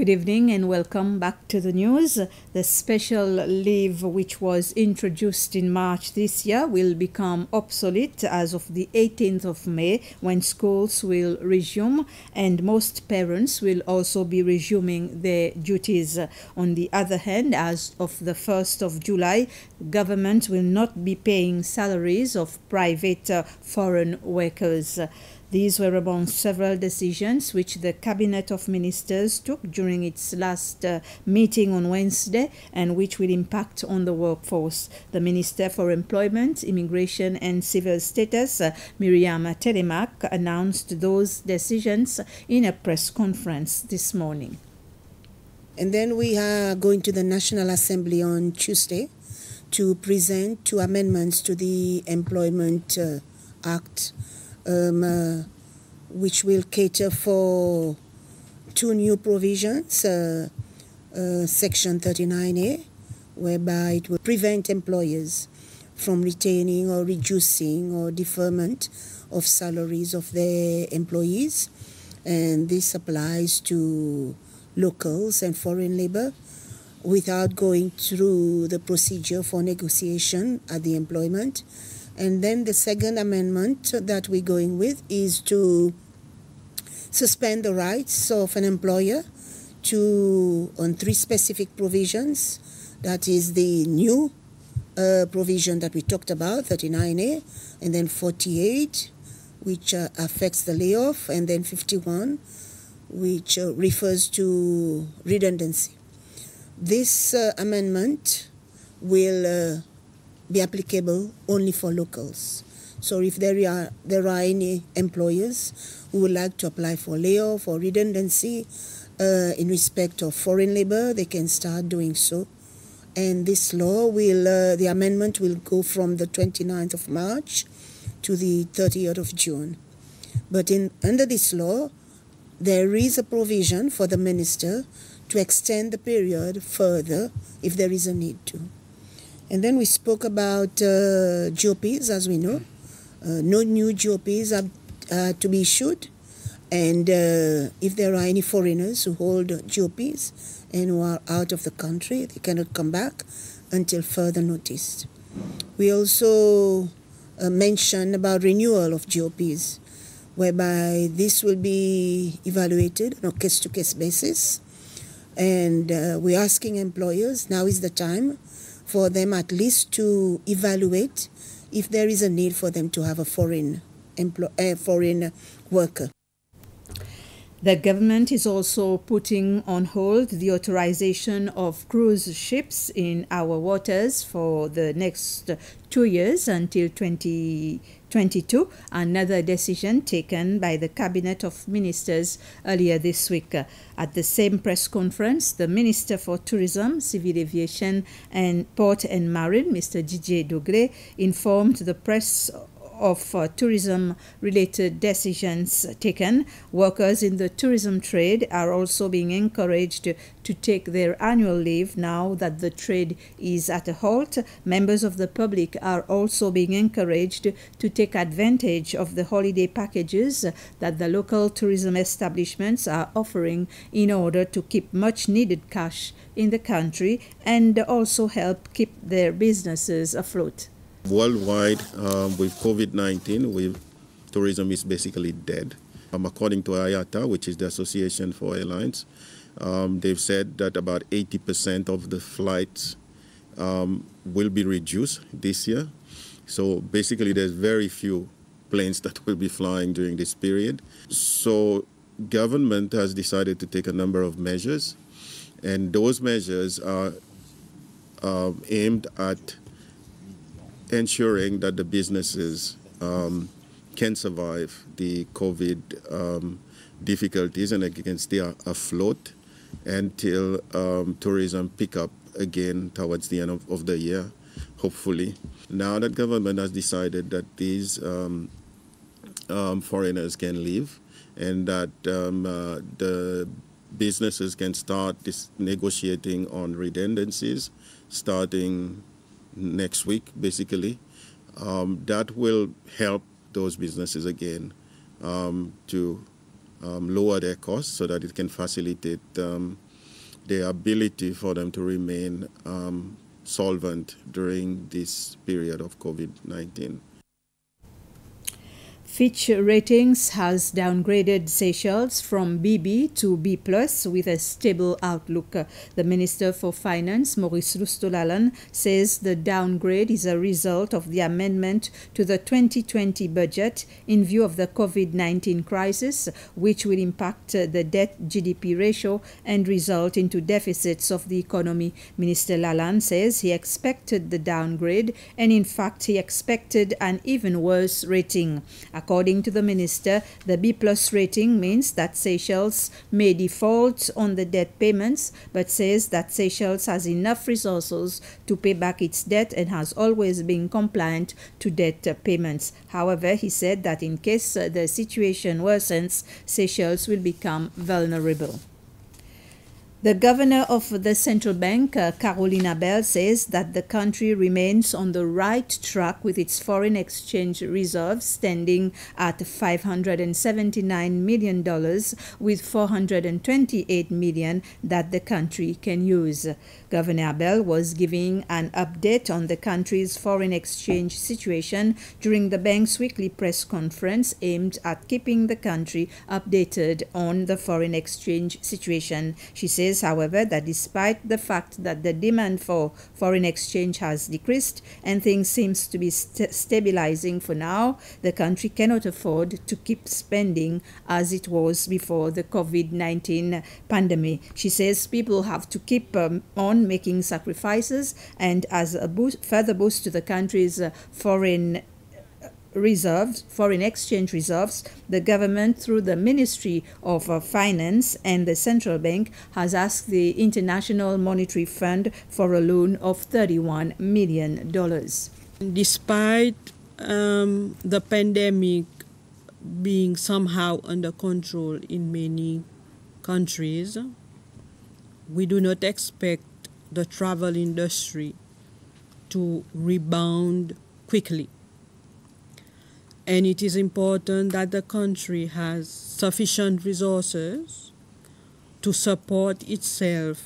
Good evening and welcome back to the news. The special leave which was introduced in March this year will become obsolete as of the 18th of May when schools will resume and most parents will also be resuming their duties. On the other hand, as of the 1st of July, government will not be paying salaries of private foreign workers. These were among several decisions which the Cabinet of Ministers took during its last meeting on Wednesday and which will impact on the workforce. The Minister for Employment, Immigration and Civil Status, MYRIAM TELEMAQUE, announced those decisions in a press conference this morning. And then we are going to the National Assembly on Tuesday to present 2 amendments to the Employment Act, which will cater for 2 new provisions, Section 39A, whereby it will prevent employers from retaining or reducing or deferment of salaries of their employees. And this applies to locals and foreign labor without going through the procedure for negotiation at the employment. And then the second amendment that we're going with is to suspend the rights of an employer on 3 specific provisions. That is the new provision that we talked about, 39A, and then 48, which affects the layoff, and then 51, which refers to redundancy. This amendment will be applicable only for locals. So if there are any employers who would like to apply for layoff or redundancy in respect of foreign labor, they can start doing so. And this law the amendment will go from the 29th of March to the 30th of June. But under this law, there is a provision for the minister to extend the period further if there is a need to. And then we spoke about GOPs, as we know. No new GOPs are to be issued. And if there are any foreigners who hold GOPs and who are out of the country, they cannot come back until further notice. We also mentioned about renewal of GOPs, whereby this will be evaluated on a case-to-case basis. And we're asking employers, now is the time for them at least to evaluate if there is a need for them to have a foreign worker. The government is also putting on hold the authorization of cruise ships in our waters for the next 2 years until 2022, another decision taken by the Cabinet of Ministers earlier this week. At the same press conference, the Minister for Tourism, Civil Aviation and Port and Marine, Mr. DOGLEY, informed the press of tourism-related decisions taken. Workers in the tourism trade are also being encouraged to take their annual leave now that the trade is at a halt. Members of the public are also being encouraged to take advantage of the holiday packages that the local tourism establishments are offering in order to keep much-needed cash in the country and also help keep their businesses afloat. Worldwide, with COVID-19, tourism is basically dead. According to IATA, which is the Association for Airlines, they've said that about 80% of the flights will be reduced this year. So basically, there's very few planes that will be flying during this period. So government has decided to take a number of measures, and those measures are aimed at ensuring that the businesses can survive the COVID difficulties and can stay afloat until tourism pick up again towards the end of the year, hopefully. Now that government has decided that these foreigners can leave and that the businesses can start negotiating on redundancies starting next week, basically, that will help those businesses again to lower their costs so that it can facilitate the ability for them to remain solvent during this period of COVID-19. Fitch Ratings has downgraded Seychelles from BB to B+ with a stable outlook. The Minister for Finance, Maurice Rustolalan, says the downgrade is a result of the amendment to the 2020 budget in view of the COVID-19 crisis, which will impact the debt-GDP ratio and result into deficits of the economy. Minister Lalan says he expected the downgrade, and in fact he expected an even worse rating. According to the minister, the B+ rating means that Seychelles may default on the debt payments, but says that Seychelles has enough resources to pay back its debt and has always been compliant to debt payments. However, he said that in case the situation worsens, Seychelles will become vulnerable. The governor of the central bank, Caroline ABEL, says that the country remains on the right track with its foreign exchange reserves standing at $579 million, with $428 million that the country can use. Governor ABEL was giving an update on the country's foreign exchange situation during the bank's weekly press conference aimed at keeping the country updated on the foreign exchange situation. She says, however, that despite the fact that the demand for foreign exchange has decreased and things seems to be stabilizing for now, the country cannot afford to keep spending as it was before the COVID-19 pandemic. She says people have to keep on making sacrifices, and as a further boost to the country's foreign exchange reserves, the government, through the Ministry of Finance and the central bank, has asked the International Monetary Fund for a loan of $31 million. Despite the pandemic being somehow under control in many countries, we do not expect the travel industry to rebound quickly. And it is important that the country has sufficient resources to support itself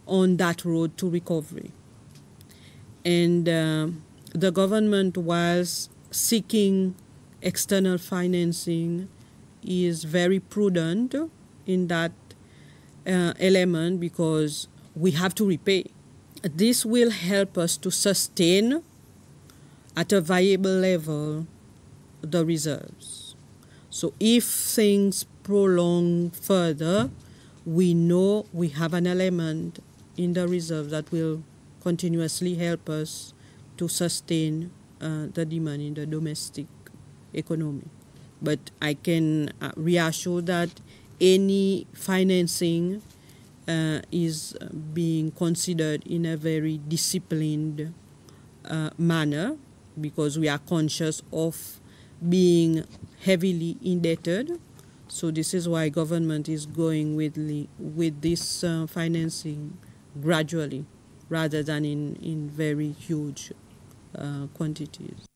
on that road to recovery. And the government, whilst seeking external financing, is very prudent in that element, because we have to repay. This will help us to sustain at a viable level the reserves. So if things prolong further, we know we have an element in the reserve that will continuously help us to sustain the demand in the domestic economy. But I can reassure that any financing is being considered in a very disciplined manner, because we are conscious of being heavily indebted. So this is why government is going with this financing gradually, rather than in very huge quantities.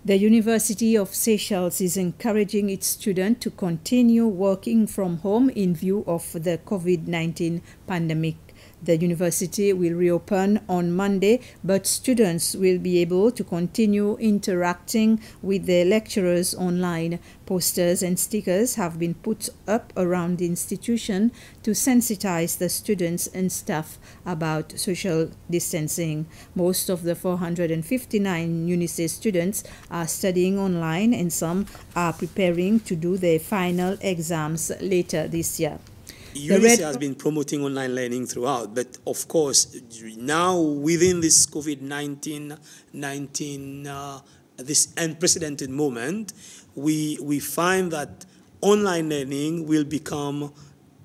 The University of Seychelles is encouraging its students to continue working from home in view of the COVID-19 pandemic. The university will reopen on Monday, but students will be able to continue interacting with their lecturers online. Posters and stickers have been put up around the institution to sensitize the students and staff about social distancing. Most of the 459 UNISEY students are studying online, and some are preparing to do their final exams later this year. UNISEY has been promoting online learning throughout, but of course, now within this COVID-19, this unprecedented moment, we find that online learning will become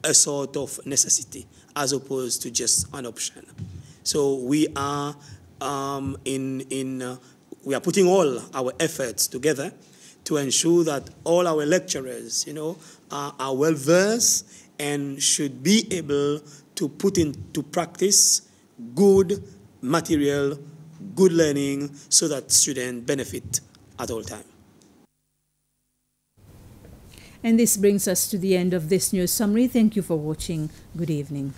a sort of necessity as opposed to just an option. So we are we are putting all our efforts together to ensure that all our lecturers, are well versed and should be able to put into practice good material, good learning, so that students benefit at all times. And this brings us to the end of this news summary. Thank you for watching. Good evening.